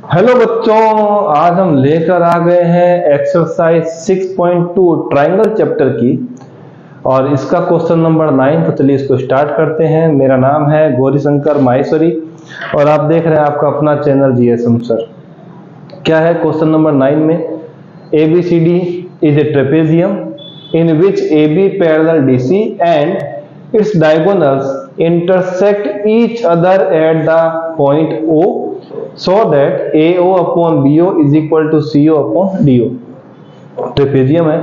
Hello बच्चों, आज हम लेकर आ गए हैं एक्सरसाइज 6.2 ट्रायंगल चैप्टर की और इसका क्वेश्चन नंबर 9। तो चलिए इसको स्टार्ट करते हैं। मेरा नाम है गौरीशंकर माहेश्वरी और आप देख रहे हैं आपका अपना चैनल जीएसएम सर। क्या है क्वेश्चन नंबर 9 में? ABCD is a trapezium in which AB parallel DC and its diagonals intersect each other at the point O so that AO upon BO is equal to CO upon DO। Trapezium है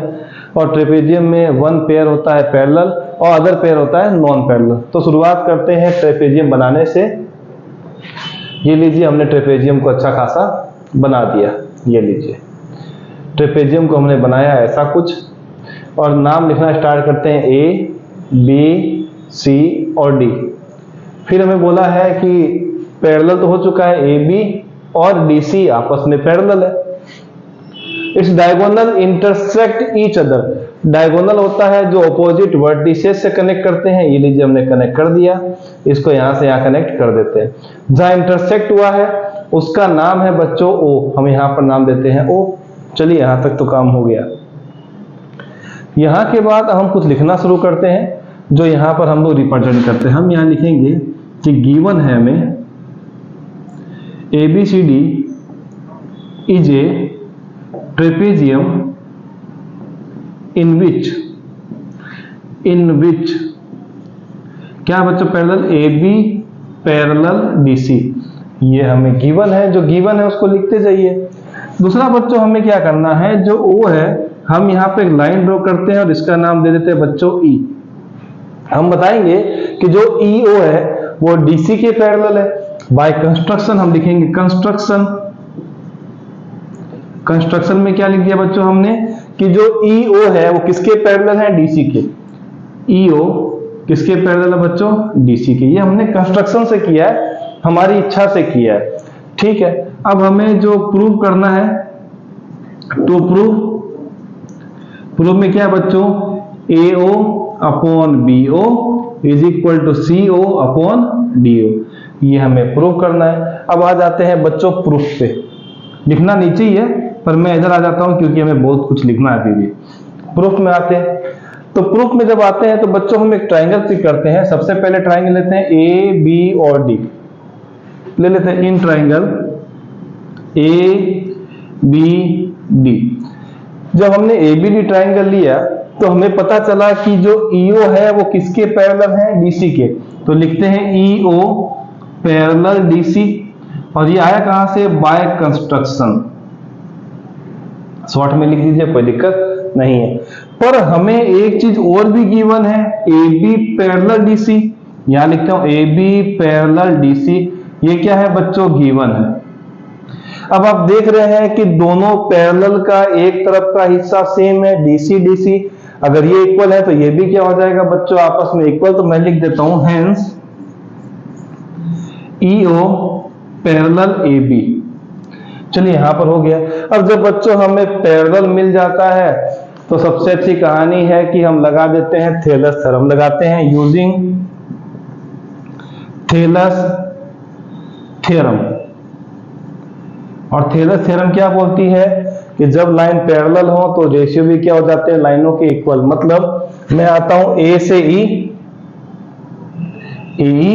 और trapezium में one pair होता है parallel और other pair होता है non parallel. तो शुरुआत करते हैं ट्रेपेजियम बनाने से। ये लीजिए, हमने ट्रेपेजियम को अच्छा खासा बना दिया। ये लीजिए, ट्रेपेजियम को हमने बनाया ऐसा कुछ और नाम लिखना स्टार्ट करते हैं A, B, C और D। फिर हमें बोला है कि पैरेलल तो हो चुका है, AB और DC आपस में पैरेलल है। Its diagonal intersect each other. Diagonal होता है जो अपोजिट वर्टिसेस से कनेक्ट करते हैं। ये लीजिए, हमने कनेक्ट कर दिया, इसको यहां से यहां कनेक्ट कर देते हैं। जहां इंटरसेक्ट हुआ है उसका नाम है बच्चों O। हम यहां पर नाम देते हैं O। चलिए, यहां तक तो काम हो गया। यहां के बाद हम कुछ लिखना शुरू करते हैं जो यहां पर हम लोग रिप्रेजेंट करते हैं। हम यहां लिखेंगे कि गिवन है हमें ABCD is a trapezium in which क्या बच्चों पैरेलल AB पैरेलल DC। ये हमें गिवन है, जो गिवन है उसको लिखते जाइए। दूसरा बच्चों हमें क्या करना है, जो O है हम यहाँ पे एक लाइन ड्रॉ करते हैं और इसका नाम दे देते हैं बच्चों E। हम बताएंगे कि जो EO है वो DC के पैरेलल है। बाय कंस्ट्रक्शन हम लिखेंगे कंस्ट्रक्शन में क्या लिख दिया बच्चों हमने कि जो EO है वो किसके पैरेलल है? DC के। EO किसके पैरेलल है बच्चों? DC के। ये हमने कंस्ट्रक्शन से किया है, हमारी इच्छा से किया है। ठीक है, अब हमें जो प्रूव करना है तो प्रूव में क्या है बच्चों? AO upon BO is equal to CO upon DO। ये हमें प्रूव करना है। अब आ जाते हैं बच्चों प्रूफ पे। लिखना नीचे ही है पर मैं इधर आ जाता हूं क्योंकि हमें बहुत कुछ लिखना है अभी भी। प्रूफ में आते हैं तो प्रूफ में जब आते हैं तो बच्चों हम एक ट्रायंगल पिक करते हैं। सबसे पहले ट्रायंगल लेते हैं A, B और D। ले लेते हैं in triangle A, B, D। जब हमने ABD ट्रायंगल लिया तो हमें पता चला कि जो EO है वो किसके पैरेलल है? DC के। तो लिखते हैं EO पैरेलल DC और ये आया कहां से? By construction. शॉर्ट में लिख दीजिए, कोई दिक्कत नहीं है। पर हमें एक चीज और भी गिवन है, AB पैरेलल DC। यहां लिखता हूं AB पैरेलल DC। ये क्या है बच्चों? गिवन है। अब आप देख रहे हैं कि दोनों पैरेलल का एक तरफ का हिस्सा सेम है, DC। अगर ये इक्वल है तो ये भी क्या हो जाएगा बच्चों? आपस में इक्वल। तो मैं लिख देता हूं हेंस EO पैरेलल AB। चलिए, यहां पर हो गया। अब जब बच्चों हमें पैरेलल मिल जाता है तो सबसे अच्छी कहानी है कि हम लगा देते हैं थेलस थ्योरम। लगाते हैं यूजिंग थेलस थ्योरम। और थेलस थ्योरम क्या बोलती है कि जब लाइन पैरेलल हो तो रेशियो भी क्या हो जाते हैं? लाइनों के इक्वल। मतलब मैं आता हूं A से E, AE,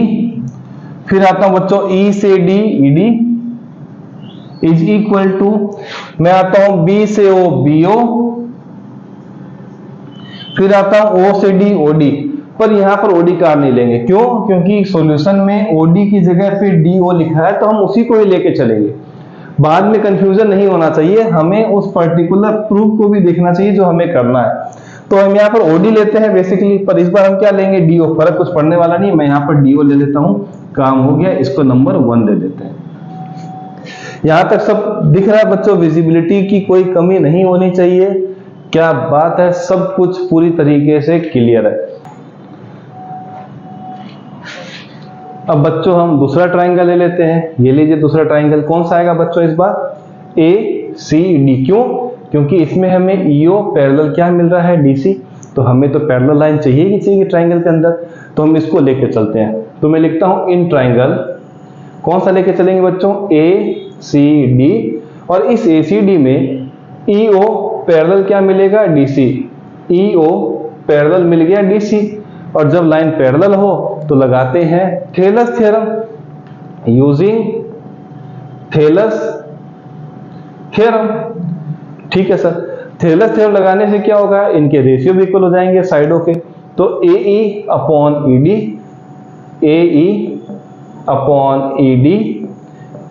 फिर आता हूं बच्चों E से D, ED is equal to, मैं आता हूं B से O, BO, फिर आता हूं O से D, OD। पर यहां पर OD कार नहीं लेंगे। क्यों? क्योंकि सॉल्यूशन में OD की जगह फिर DO लिखा है तो हम उसी को ही लेके चलेंगे। बाद में कंफ्यूजन नहीं होना चाहिए, हमें उस पर्टिकुलर प्रूफ को भी देखना चाहिए जो हमें करना है। तो हम यहाँ पर OD लेते हैं बेसिकली, पर इस बार हम क्या लेंगे? DO। फर्क कुछ पड़ने वाला नहीं, मैं यहाँ पर DO ले लेता हूँ। काम हो गया, इसको नंबर 1 दे देते हैं। यहां तक सब दिख रहा है बच्चों? विजिबिलिटी की कोई कमी नहीं होनी चाहिए। क्या बात है, सब कुछ पूरी तरीके से क्लियर है। अब बच्चों हम दूसरा ट्रायंगल ले लेते हैं। ये लीजिए, दूसरा ट्रायंगल कौन सा आएगा बच्चों इस बार? ACD। क्यों? क्योंकि इसमें हमें EO पैरेलल क्या मिल रहा है? DC। तो हमें तो पैरेलल लाइन चाहिए ही चाहिए ट्रायंगल के अंदर, तो हम इसको लेके चलते हैं। तो मैं लिखता हूं इन ट्रायंगल कौन सा लेके चलेंगे बच्चों? सी डी, और इस ACD में EO पैरेलल क्या मिलेगा, DC। EO पैरेलल मिल गया DC, और जब लाइन पैरेलल हो तो लगाते हैं Thales theorem. Using Thales theorem, ठीक है सर। थेलस थ्योरम लगाने से क्या होगा, इनके रेशियो भी इक्वल हो जाएंगे साइडों के। तो AE upon ED, AE upon ED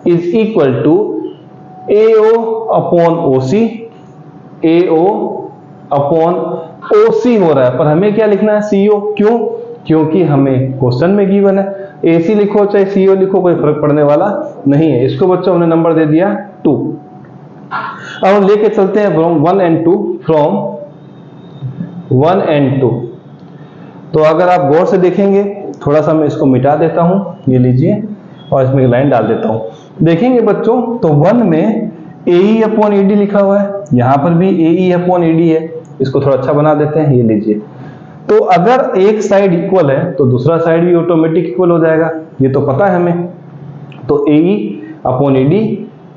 is equal to AO upon OC, AO upon OC हो रहा है, पर हमें क्या लिखना है, CO। क्यों, क्योंकि हमें क्वेश्चन में गिवन है। AC लिखो चाहे CO लिखो, कोई फर्क पड़ने वाला नहीं है। इसको बच्चों हमने नंबर दे दिया 2। अब हम लेके चलते हैं फ्रॉम 1 and 2, फ्रॉम 1 and 2। तो अगर आप गौर से देखेंगे, थोड़ा सा मैं इसको मिटा देता हूं, ये लीजिए, और इसमें एक लाइन डाल देता हूं। देखेंगे बच्चों, तो 1 में AE अपॉन ED लिखा हुआ है, यहां पर भी AE अपॉन ED है। इसको थोड़ा अच्छा बना देते हैं, ये लीजिए। तो अगर एक साइड इक्वल है तो दूसरा साइड भी ऑटोमेटिक इक्वल हो जाएगा, ये तो पता है हमें। तो AE upon ED,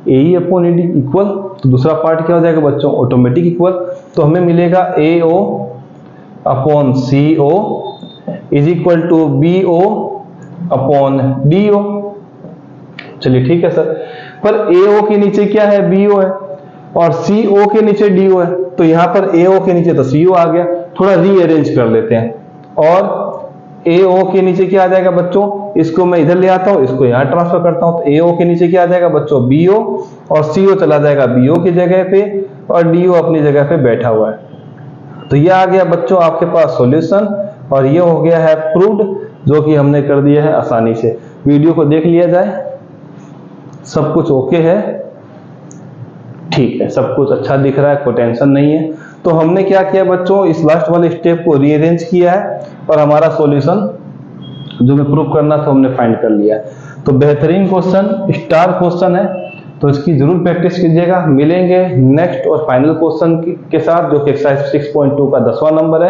AE upon ED equal, तो दूसरा पार्ट क्या हो जाएगा बच्चों, ऑटोमेटिक इक्वल। तो हमें मिलेगा AO upon CO is equal to BO upon DO। चलिए ठीक है सर, पर AO के नीचे क्या है, BO है, और CO के नीचे DO है, तो यहां पर AO के नीचे तो CO आ गया। थोड़ा रीअरेंज कर लेते हैं, और AO के नीचे क्या आ जाएगा बच्चों, इसको मैं इधर ले आता हूं, इसको यहां ट्रांसफर करता हूं। तो AO के नीचे क्या आ जाएगा बच्चों, BO, और CO चला जाएगा BO की जगह पे, और DO अपनी जगह पे बैठा हुआ है। तो ये आ गया बच्चों आपके पास सॉल्यूशन, और ये हो गया है प्रूव्ड, जो कि हमने कर दिया है आसानी से। वीडियो को देख लिया जाए, सब कुछ ओके है, ठीक है, सब कुछ अच्छा दिख रहा है, कोई टेंशन नहीं है। तो हमने क्या किया बच्चों, इस लास्ट वाले स्टेप को रीअरेंज किया है, और हमारा सॉल्यूशन जो मैं प्रूव करना था हमने फाइंड कर लिया है। तो बेहतरीन क्वेश्चन, स्टार क्वेश्चन है, तो इसकी जरूर प्रैक्टिस कीजिएगा। मिलेंगे नेक्स्ट और फाइनल क्वेश्चन के साथ, जो कि एक्सरसाइज 6.2 का 10वां नंबर है।